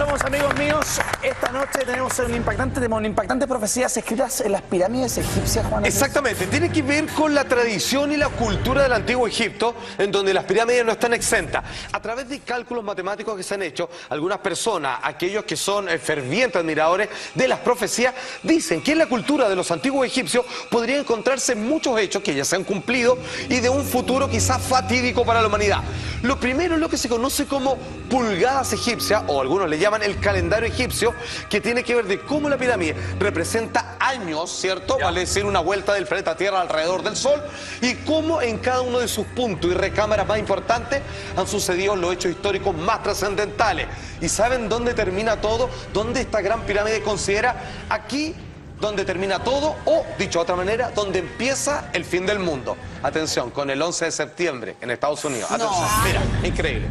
Somos amigos míos. Esta noche tenemos un impactante profecías escritas en las pirámides egipcias, Juan. Exactamente, tiene que ver con la tradición y la cultura del antiguo Egipto, en donde las pirámides no están exentas. A través de cálculos matemáticos que se han hecho, algunas personas, aquellos que son fervientes admiradores de las profecías, dicen que en la cultura de los antiguos egipcios podría encontrarse muchos hechos que ya se han cumplido y de un futuro quizás fatídico para la humanidad. Lo primero es lo que se conoce como pulgadas egipcias, o algunos le llaman el calendario egipcio, que tiene que ver de cómo la pirámide representa años, ¿cierto? Vale decir, una vuelta del planeta Tierra alrededor del Sol, y cómo en cada uno de sus puntos y recámaras más importantes han sucedido los hechos históricos más trascendentales. ¿Y saben dónde termina todo? ¿Dónde esta gran pirámide considera aquí donde termina todo, o, dicho de otra manera, donde empieza el fin del mundo? Atención, con el 11 de septiembre en Estados Unidos. Atención, mira, increíble.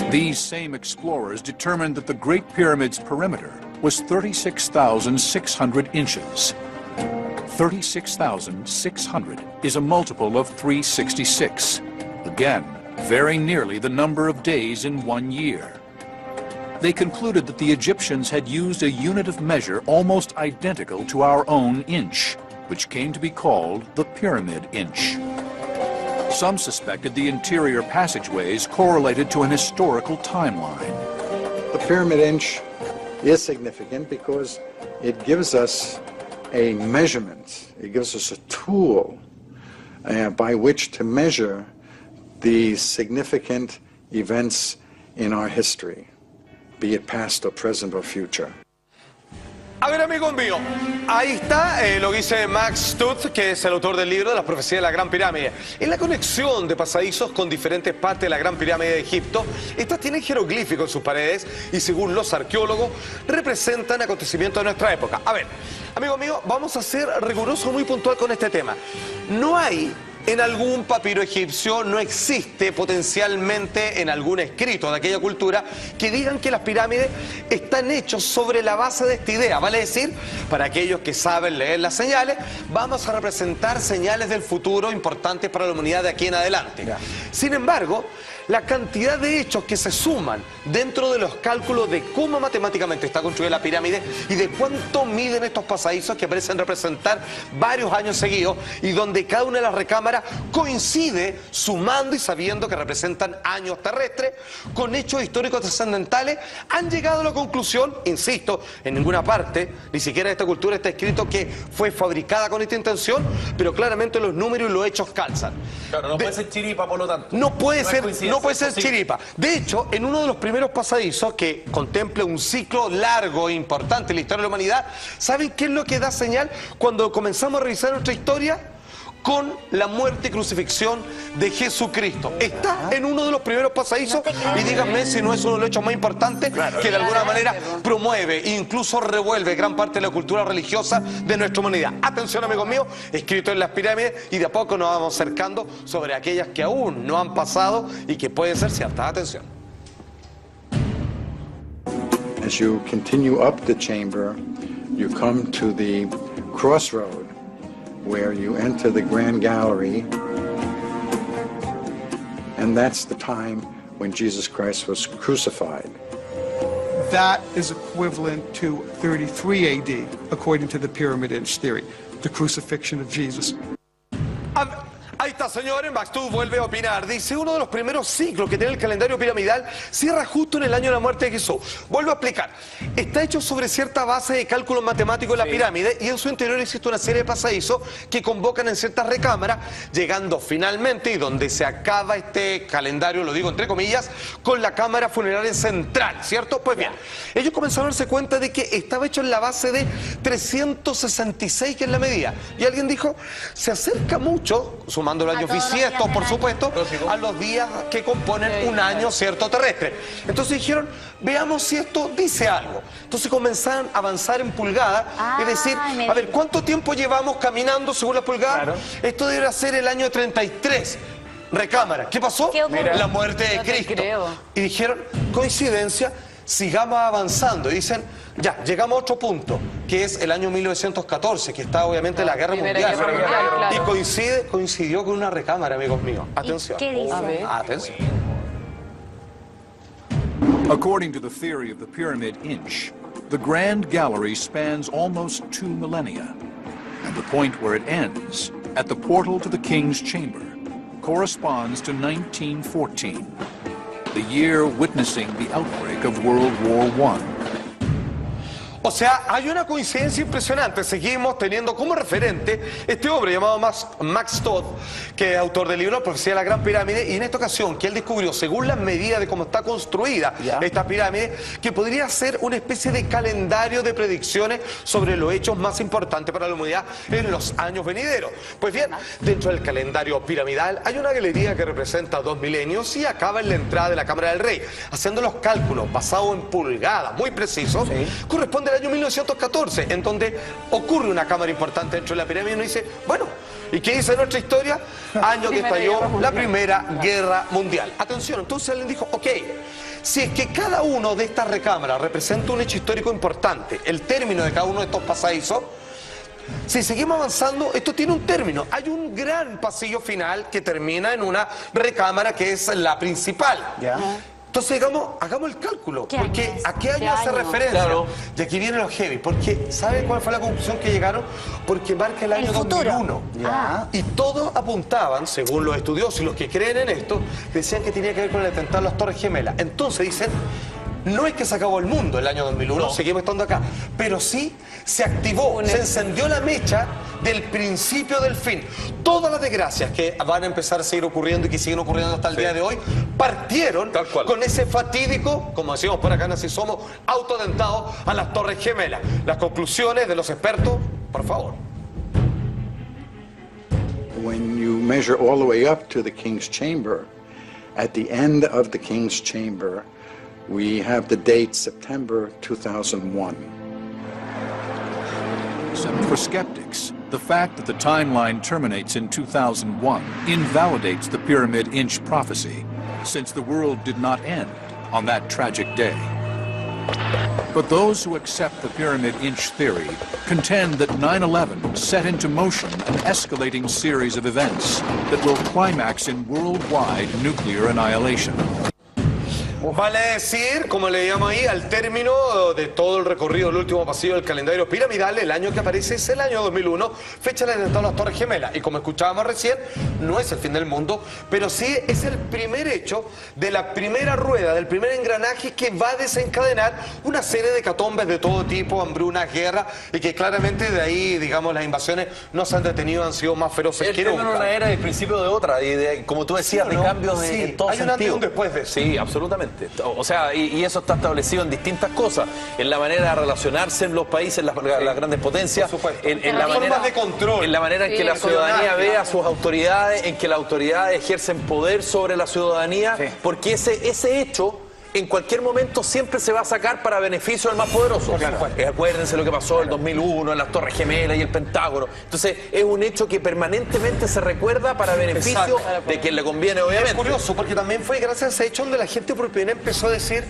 These same explorers determined that the Great Pyramid's perimeter was 36,600 inches. 36,600 is a multiple of 366. Again, very nearly the number of days in 1 year. They concluded that the Egyptians had used a unit of measure almost identical to our own inch, which came to be called the pyramid inch. Some suspected the interior passageways correlated to an historical timeline. The pyramid inch is significant because it gives us a measurement. It gives us a tool by which to measure the significant events in our history, be it past or present or future. A ver, amigos míos, ahí está lo que dice Max Tuth, que es el autor del libro de las profecías de la Gran Pirámide. En la conexión de pasadizos con diferentes partes de la Gran Pirámide de Egipto, estas tienen jeroglíficos en sus paredes y, según los arqueólogos, representan acontecimientos de nuestra época. A ver, amigos míos, vamos a ser rigurosos, muy puntual con este tema. No hay en algún papiro egipcio, no existe potencialmente en algún escrito de aquella cultura que digan que las pirámides están hechos sobre la base de esta idea. Vale decir, para aquellos que saben leer las señales, vamos a representar señales del futuro importantes para la humanidad de aquí en adelante. Sin embargo, la cantidad de hechos que se suman dentro de los cálculos de cómo matemáticamente está construida la pirámide y de cuánto miden estos pasadizos, que parecen representar varios años seguidos, y donde cada una de las recámaras coincide sumando y sabiendo que representan años terrestres con hechos históricos trascendentales, han llegado a la conclusión, insisto, en ninguna parte, ni siquiera en esta cultura está escrito que fue fabricada con esta intención, pero claramente los números y los hechos calzan. Claro, no puede ser chiripa, por lo tanto. No puede ser chiripa. De hecho, en uno de los primeros pasadizos que contempla un ciclo largo e importante en la historia de la humanidad, ¿saben qué es lo que da señal cuando comenzamos a revisar nuestra historia? Con la muerte y crucifixión de Jesucristo. Está en uno de los primeros pasadizos, y díganme si no es uno de los hechos más importantes que de alguna manera promueve e incluso revuelve gran parte de la cultura religiosa de nuestra humanidad. Atención, amigos míos, escrito en las pirámides, y de a poco nos vamos acercando sobre aquellas que aún no han pasado y que pueden ser ciertas. Atención. As you continue up the chamber, you come to the crossroad, where you enter the Grand Gallery, and that's the time when Jesus Christ was crucified. That is equivalent to 33 AD, according to the pyramid inch theory, the crucifixion of Jesus. Ahí está, señores, Max Tuth vuelve a opinar. Dice, uno de los primeros ciclos que tiene el calendario piramidal cierra justo en el año de la muerte de Jesús. Vuelvo a explicar. Está hecho sobre cierta base de cálculos matemáticos de la pirámide, y en su interior existe una serie de pasadizos que convocan en ciertas recámaras, llegando finalmente, y donde se acaba este calendario, lo digo entre comillas, con la cámara funeraria central, ¿cierto? Pues bien, ellos comenzaron a darse cuenta de que estaba hecho en la base de 366, que es la medida. Y alguien dijo, se acerca mucho, sumando los años bisiestos, por supuesto, a los días que componen un año, ¿cierto?, terrestre. Entonces dijeron, veamos si esto dice algo. Entonces comenzaron a avanzar en pulgadas, es decir, a ver, ¿cuánto tiempo llevamos caminando según la pulgada? Claro. Esto debería ser el año 33. Recámara. ¿Qué pasó? La muerte de Cristo. Y dijeron, coincidencia, sigamos avanzando. Y dicen, ya, llegamos a otro punto, que es el año 1914, que está obviamente la Guerra Mundial. Y coincidió con una recámara, amigos míos. Atención. ¿Qué dice? Atención. According to the theory of the pyramid inch, the Grand Gallery spans almost 2 millennia, and the point where it ends, at the portal to the King's Chamber, corresponds to 1914, the year witnessing the outbreak of World War I. O sea, hay una coincidencia impresionante. Seguimos teniendo como referente este hombre llamado Max Todd, que es autor del libro Profecías de la Gran Pirámide, y en esta ocasión que él descubrió, según las medidas de cómo está construida esta pirámide, que podría ser una especie de calendario de predicciones sobre los hechos más importantes para la humanidad en los años venideros. Pues bien, dentro del calendario piramidal hay una galería que representa 2 milenios y acaba en la entrada de la Cámara del Rey. Haciendo los cálculos basados en pulgadas muy precisos, corresponde al año 1914, en donde ocurre una cámara importante dentro de la pirámide, y uno dice, bueno, ¿y qué dice nuestra historia? Año que estalló la Primera Guerra Mundial. Atención, entonces él dijo, ok, si es que cada uno de estas recámaras representa un hecho histórico importante, el término de cada uno de estos pasadizos, si seguimos avanzando, esto tiene un término. Hay un gran pasillo final que termina en una recámara que es la principal. Entonces, digamos, hagamos el cálculo, porque ¿a qué año hace referencia? Claro. Y aquí viene lo heavy, porque ¿saben cuál fue la conclusión que llegaron? Porque marca el año 2001. Y todos apuntaban, según los estudiosos y los que creen en esto, decían que tenía que ver con el atentado a las Torres Gemelas. Entonces dicen, no es que se acabó el mundo el año 2001, seguimos estando acá, pero sí se activó, se encendió la mecha del principio del fin. Todas las desgracias que van a empezar a seguir ocurriendo y que siguen ocurriendo hasta el día de hoy, partieron con ese fatídico, como decimos por acá en Así Somos, autoatentado a las Torres Gemelas. Las conclusiones de los expertos, por favor. When you measure all the way up to the King's Chamber, at the end of the King's Chamber, we have the date September 2001. Except for skeptics, the fact that the timeline terminates in 2001 invalidates the Pyramid Inch prophecy, since the world did not end on that tragic day. But those who accept the Pyramid Inch theory contend that 9/11 set into motion an escalating series of events that will climax in worldwide nuclear annihilation. Vale decir, como le llamo ahí, al término de todo el recorrido del último pasillo del calendario piramidal, el año que aparece es el año 2001, fecha del atentado a las Torres Gemelas. Y como escuchábamos recién, no es el fin del mundo, pero sí es el primer hecho de la primera rueda, del primer engranaje que va a desencadenar una serie de hecatombes de todo tipo, hambrunas, guerras, y que claramente de ahí, digamos, las invasiones no se han detenido, han sido más feroces que nunca. Una era y el principio de otra, y de, como tú decías, de cambios en todo sentido. Hay un antes y un después de eso. Sí, absolutamente. O sea, y eso está establecido en distintas cosas, en la manera de relacionarse en los países, las grandes potencias, en la manera de control, en la manera en que la ciudadanía ve a sus autoridades, en que las autoridades ejercen poder sobre la ciudadanía, porque ese hecho en cualquier momento siempre se va a sacar para beneficio del más poderoso. Acuérdense lo que pasó en el 2001, en las Torres Gemelas y el Pentágono. Entonces, es un hecho que permanentemente se recuerda para beneficio de quien le conviene, obviamente. Es curioso, porque también fue gracias a ese hecho donde la gente por primera vez empezó a decir,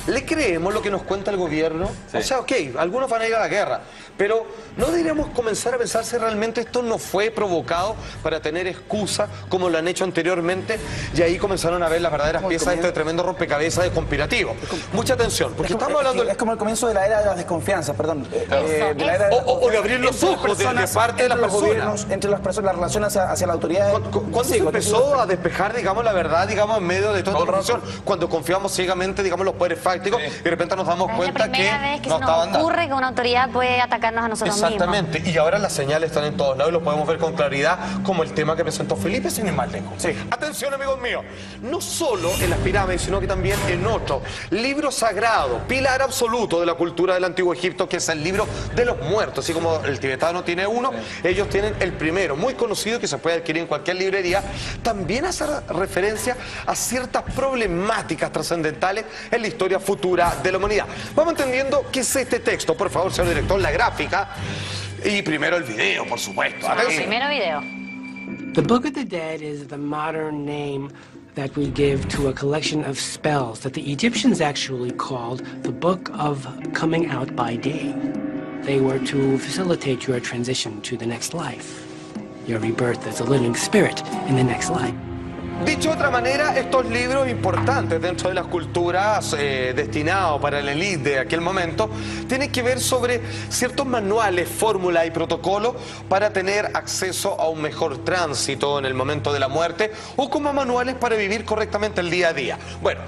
¿le creemos lo que nos cuenta el gobierno? O sea, ok, algunos van a ir a la guerra, pero ¿no deberíamos comenzar a pensar si realmente esto no fue provocado para tener excusa como lo han hecho anteriormente? Y ahí comenzaron a ver las verdaderas piezas de este tremendo rompecabezas de conspirativo. Mucha atención, porque estamos hablando... Es como el comienzo de la era de las desconfianzas, perdón. O de abrir los ojos de parte de las personas. Entre las personas, las relaciones hacia la autoridad. ¿Cuándo se empezó a despejar, digamos, la verdad, digamos, en medio de toda esta corrupción? Cuando confiamos ciegamente, digamos, los poderes fácticos, y de repente nos damos cuenta que no estaban dando. Ocurre que una autoridad puede atacarnos a nosotros mismos. Exactamente, y ahora las señales están en todos lados y lo podemos ver con claridad, como el tema que presentó Felipe, sin ir más lejos. Atención, amigos míos, no solo en las pirámides, sino que también en otro libro sagrado, pilar absoluto de la cultura del antiguo Egipto, que es el libro de los muertos. Así como el tibetano tiene uno, ellos tienen el primero, muy conocido, que se puede adquirir en cualquier librería. También hace referencia a ciertas problemáticas trascendentales en la historia futura de la humanidad. Vamos entendiendo qué es este texto, por favor, señor director, la gráfica y primero el video, por supuesto. Primero video. The Book of the Dead is the modern name that we give to a collection of spells that the Egyptians actually called the Book of Coming Out by Day. They were to facilitate your transition to the next life, your rebirth as a living spirit in the next life. Dicho de otra manera, estos libros importantes dentro de las culturas destinados para la élite de aquel momento tienen que ver sobre ciertos manuales, fórmulas y protocolos para tener acceso a un mejor tránsito en el momento de la muerte o como manuales para vivir correctamente el día a día. Bueno,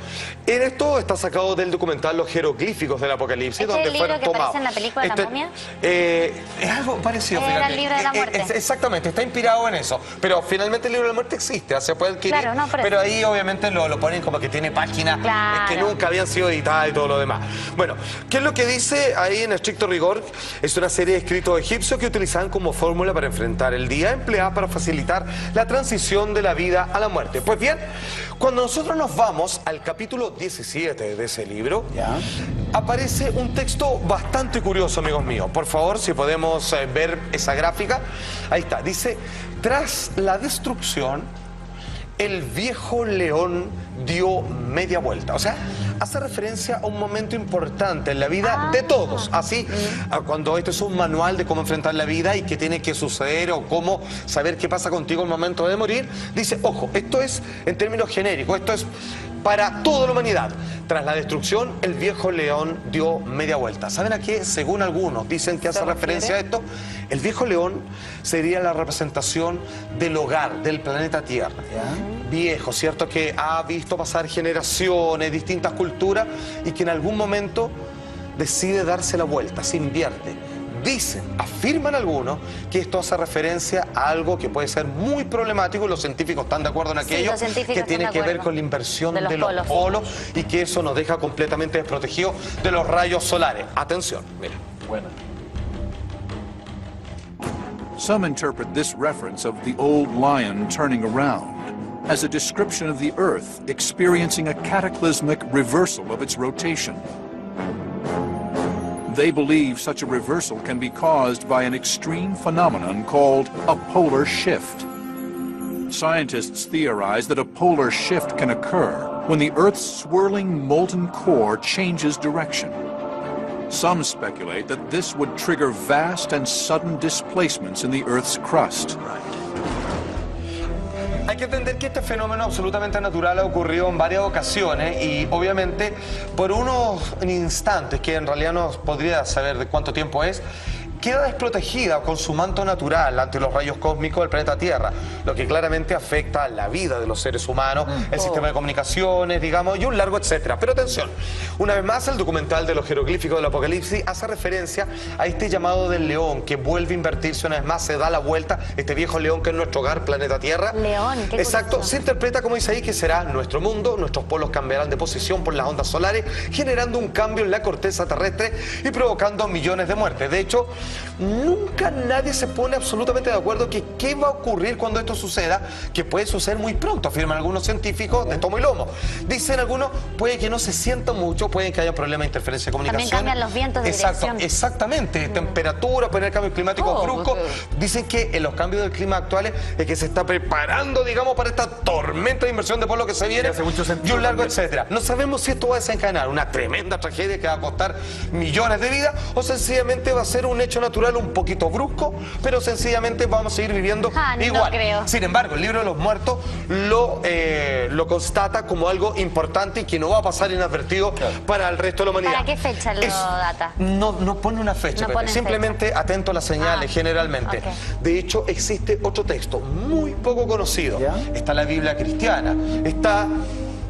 en esto está sacado del documental Los jeroglíficos del Apocalipsis, ¿Este donde es el libro fueron que tomados. aparece en la película de la momia? Es algo parecido, Era fíjate. el libro de la muerte. Exactamente, está inspirado en eso. Pero finalmente el libro de la muerte existe, se puede adquirir. Claro, no, pero ahí obviamente lo ponen como que tiene páginas que nunca habían sido editadas y todo lo demás. Bueno, ¿qué es lo que dice ahí en estricto rigor? Es una serie de escritos egipcios que utilizaban como fórmula para enfrentar el día, empleada para facilitar la transición de la vida a la muerte. Pues bien, cuando nosotros nos vamos al capítulo 17 de ese libro, aparece un texto bastante curioso, amigos míos. Por favor, si podemos ver esa gráfica. Ahí está, dice: tras la destrucción, el viejo león dio media vuelta. O sea, hace referencia a un momento importante en la vida de todos. Así, cuando esto es un manual de cómo enfrentar la vida y qué tiene que suceder o cómo saber qué pasa contigo en el momento de morir, dice, ojo, esto es en términos genéricos, esto es para toda la humanidad. Tras la destrucción, el viejo león dio media vuelta. ¿Saben a qué? Según algunos dicen que hace referencia a esto. El viejo león sería la representación del hogar, del planeta Tierra. Viejo, ¿cierto? Que ha visto pasar generaciones, distintas culturas y que en algún momento decide darse la vuelta, se invierte. Dicen, afirman algunos, que esto hace referencia a algo que puede ser muy problemático y los científicos están de acuerdo en aquello, que tiene que ver con la inversión de los polos y que eso nos deja completamente desprotegidos de los rayos solares. Atención, miren. Bueno. Some interpret this reference of the old lion turning around as a description of the Earth experiencing a cataclysmic reversal of its rotation. They believe such a reversal can be caused by an extreme phenomenon called a polar shift. Scientists theorize that a polar shift can occur when the Earth's swirling molten core changes direction. Some speculate that this would trigger vast and sudden displacements in the Earth's crust. Hay que entender que este fenómeno absolutamente natural ha ocurrido en varias ocasiones y obviamente por unos instantes, que en realidad no podría saber de cuánto tiempo es, queda desprotegida con su manto natural ante los rayos cósmicos del planeta Tierra, lo que claramente afecta la vida de los seres humanos, el sistema de comunicaciones, digamos, y un largo etcétera. Pero atención, una vez más el documental de los jeroglíficos del Apocalipsis hace referencia a este llamado del león que vuelve a invertirse una vez más, se da la vuelta, este viejo león que es nuestro hogar, planeta Tierra. León, qué exacto, curioso. Se interpreta, como dice ahí, que será nuestro mundo, nuestros polos cambiarán de posición por las ondas solares, generando un cambio en la corteza terrestre y provocando millones de muertes. De hecho, nunca nadie se pone absolutamente de acuerdo que qué va a ocurrir cuando esto suceda, que puede suceder muy pronto, afirman algunos científicos de tomo y lomo. Dicen algunos, puede que no se sienta mucho, puede que haya problemas de interferencia de comunicación. También cambian los vientos de dirección. Exactamente, temperatura, puede haber cambios climáticos bruscos. Dicen que en los cambios del clima actuales es que se está preparando, digamos, para esta tormenta de inversión de polvo que se viene y un largo etcétera. No sabemos si esto va a desencadenar una tremenda tragedia que va a costar millones de vidas o sencillamente va a ser un hecho natural un poquito brusco, pero sencillamente vamos a seguir viviendo igual. No creo. Sin embargo, el libro de los muertos lo constata como algo importante y que no va a pasar inadvertido para el resto de la humanidad. ¿Para qué fecha lo data? No pone una fecha, No pone simplemente fecha. atento a las señales generalmente. Okay. De hecho, existe otro texto muy poco conocido. Está la Biblia cristiana, está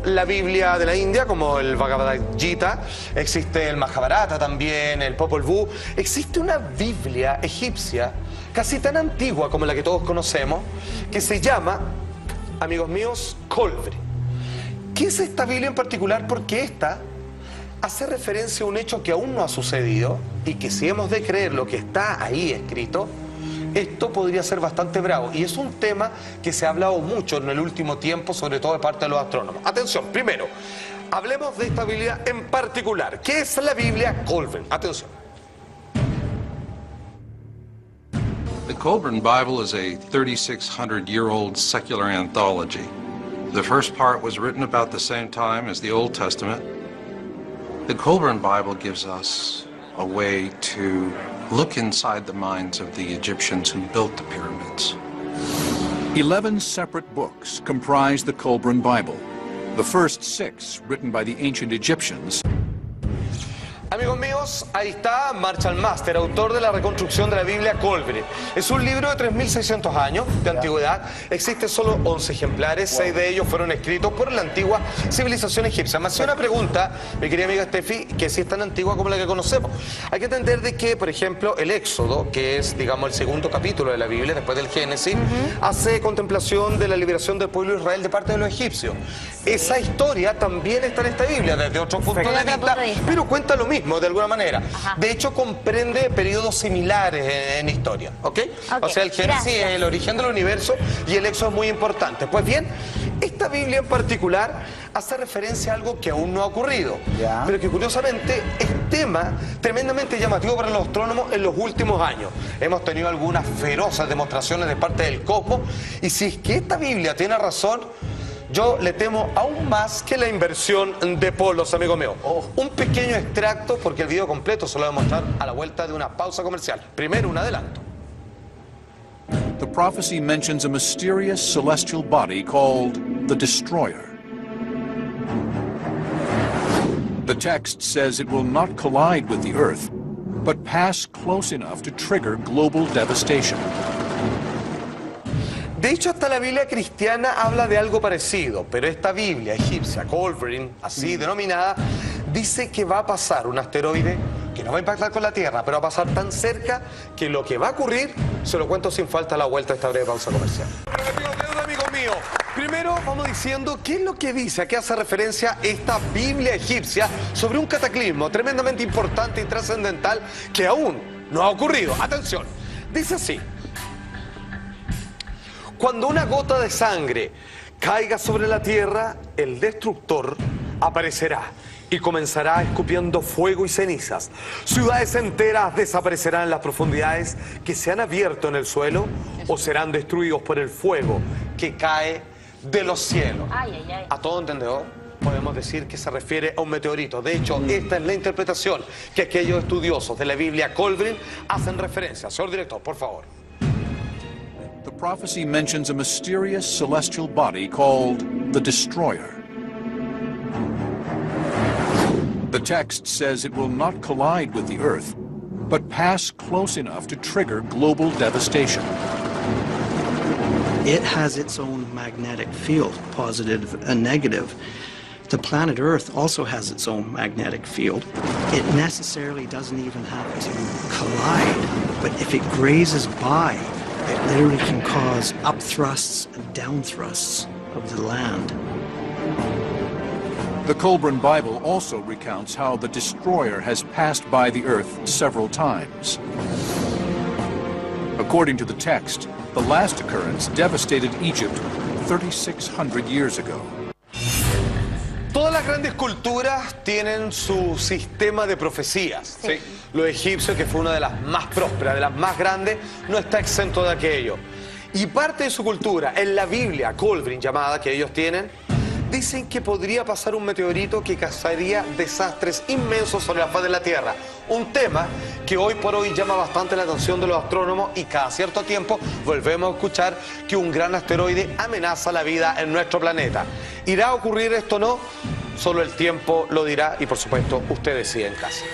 la Biblia de la India, como el Bhagavad Gita, existe el Mahabharata también, el Popol Vuh. Existe una Biblia egipcia, casi tan antigua como la que todos conocemos, que se llama, amigos míos, Colbre. ¿Qué es esta Biblia en particular? Porque esta hace referencia a un hecho que aún no ha sucedido y que si hemos de creer lo que está ahí escrito, esto podría ser bastante bravo y es un tema que se ha hablado mucho en el último tiempo, sobre todo de parte de los astrónomos. Atención, primero, hablemos de esta Biblia en particular. ¿Qué es la Biblia Colburn? Atención. The Colburn Bible is a 3,600-year-old secular anthology. The first part was written about the same time as the Old Testament. The Colburn Bible gives us a way to look inside the minds of the Egyptians who built the pyramids. 11 separate books comprise the Colburn Bible. The first 6, written by the ancient Egyptians, Amigos míos, ahí está Marshall Master, autor de la reconstrucción de la Biblia Colburn. Es un libro de 3.600 años de antigüedad. Existen solo 11 ejemplares, 6 de ellos fueron escritos por la antigua civilización egipcia. Me hacía una pregunta, mi querida amiga Steffi, que si es tan antigua como la que conocemos. Hay que entender de que, por ejemplo, el Éxodo, que es, digamos, el segundo capítulo de la Biblia, después del Génesis, hace contemplación de la liberación del pueblo de Israel de parte de los egipcios. Esa historia también está en esta Biblia, desde otro punto de vista, pero cuenta lo mismo, de alguna manera. De hecho, comprende periodos similares en historia, ¿ok? O sea, el Génesis es el origen del universo y el Éxodo es muy importante. Pues bien, esta Biblia en particular hace referencia a algo que aún no ha ocurrido, pero que curiosamente es tema tremendamente llamativo para los astrónomos en los últimos años. Hemos tenido algunas feroces demostraciones de parte del cosmos, y si es que esta Biblia tiene razón, yo le temo aún más que la inversión de polos, amigo mío. Un pequeño extracto, porque el video completo se lo voy a mostrar a la vuelta de una pausa comercial. Primero, un adelanto. The prophecy mentions a mysterious celestial body called the Destroyer. The text says it will not collide with the Earth, but pass close enough to trigger global devastation. De hecho, hasta la Biblia cristiana habla de algo parecido, pero esta Biblia egipcia, Colburn, así denominada, dice que va a pasar un asteroide que no va a impactar con la Tierra, pero va a pasar tan cerca que lo que va a ocurrir, se lo cuento sin falta a la vuelta de esta breve pausa comercial. Amigo mío, primero vamos diciendo qué es lo que dice, a qué hace referencia esta Biblia egipcia sobre un cataclismo tremendamente importante y trascendental que aún no ha ocurrido. Atención, dice así: cuando una gota de sangre caiga sobre la tierra, el destructor aparecerá y comenzará escupiendo fuego y cenizas. Ciudades enteras desaparecerán en las profundidades que se han abierto en el suelo o serán destruidos por el fuego que cae de los cielos. A todo entendedor podemos decir que se refiere a un meteorito. De hecho, esta es la interpretación que aquellos estudiosos de la Biblia Colburn hacen referencia. Señor director, por favor. The prophecy mentions a mysterious celestial body called the Destroyer. The text says it will not collide with the Earth, but pass close enough to trigger global devastation. It has its own magnetic field, positive and negative. The planet Earth also has its own magnetic field. It necessarily doesn't even have to collide, but if it grazes by, it literally can cause upthrusts and downthrusts of the land. The Colburn Bible also recounts how the Destroyer has passed by the Earth several times. According to the text, the last occurrence devastated Egypt 3,600 years ago. Todas las grandes culturas tienen su sistema de profecías. Sí. Los egipcios, que fue una de las más prósperas, de las más grandes, no está exento de aquello. Y parte de su cultura, en la Biblia Colburn llamada que ellos tienen, dicen que podría pasar un meteorito que causaría desastres inmensos sobre la faz de la Tierra. Un tema que hoy por hoy llama bastante la atención de los astrónomos, y cada cierto tiempo volvemos a escuchar que un gran asteroide amenaza la vida en nuestro planeta. ¿Irá a ocurrir esto o no? Solo el tiempo lo dirá, y por supuesto usted decide en casa.